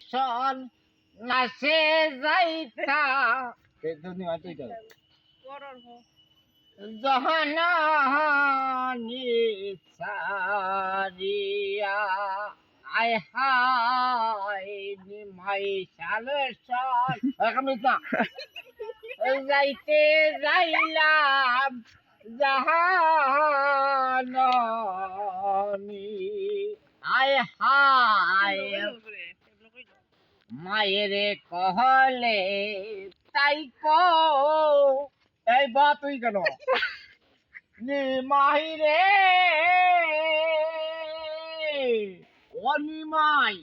শোন নাচে যাইতা জহানি সারিয়া আয় হায় নিমাই সালে সন যাইতে যাইলাম জাহানি আয় হায় মায়েরে কহলে তাই কো এই বা তুই কেন নিমাই রে ও নিমাই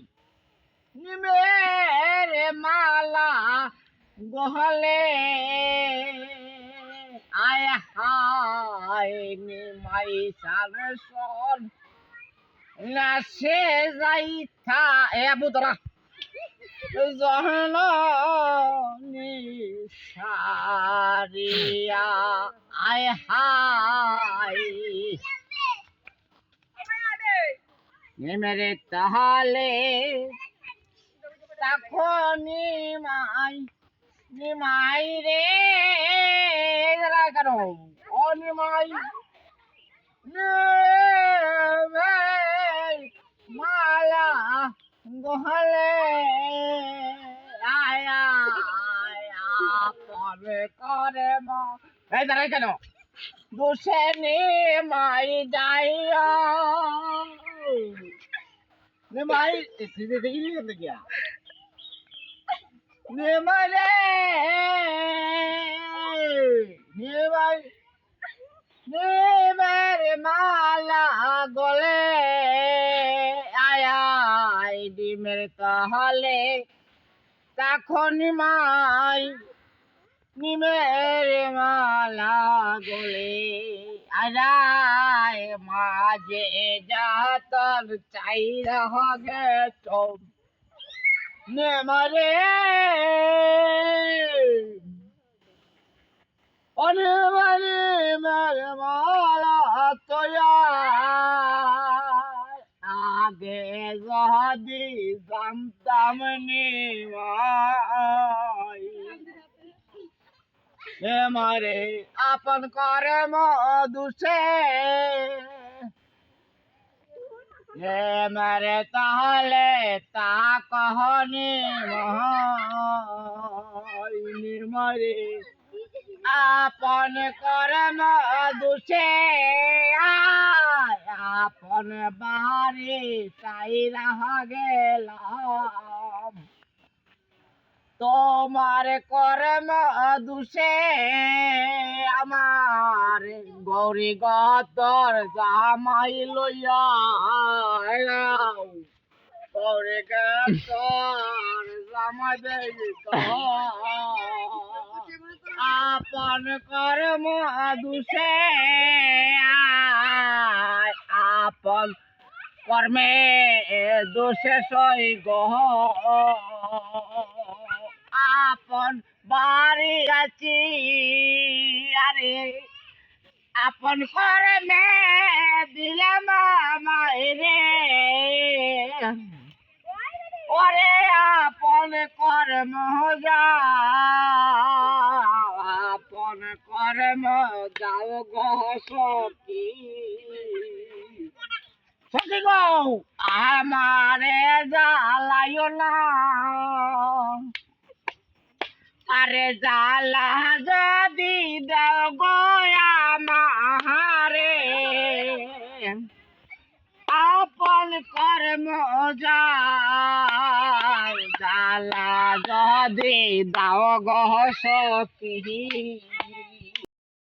নিমেরে মালা গহলে আয় হায় নিমাই সালে সন নাচে যাইতা এ বুতরা জহনি সারিয়া আয় হায় নিমেরে তাহলে তখন নিমাই রে কেন ও নিমাই মালা গহলে আয়া পরে করে মা এই দাঁড়াই কেন বসে নিমাই যাইয়া নিমাই গিয়া নিমাই রে নিমাই নিমেরে মালা গলে আয় ডিমের তাহলে তখন নিমাই নিমেরে মালা গলে আয় মাঝে যাতন চাই গে চোম নেমারে অনেমারে মেরে মালা তোয়া আগে যদি জানতাম নিমাই মারে আপন করে মধুসে মারে তাহলে তা কহনি মারে আপন করে মধুসে আপন বাড়ি চাই রহা গেলাম তোমার কর্ম দুষে আমার গৌরী গতর জামাই লইয়া গৌরী গতর জামাই আপন কর্ম দুষে আপন কর্মে দোষে সই গহ আপন বাড়ি আছি আরে আপন কর্মে দিলাম মাইরে ওরে আপন কর্ম যা আপন কর্ম যাও গো সখী সখী গো আমারে জ্বালাইও না আরে জ্বালা যদি দাও গো আমারে আপন কর্ম যাও জ্বালা যদি দাও গো সখী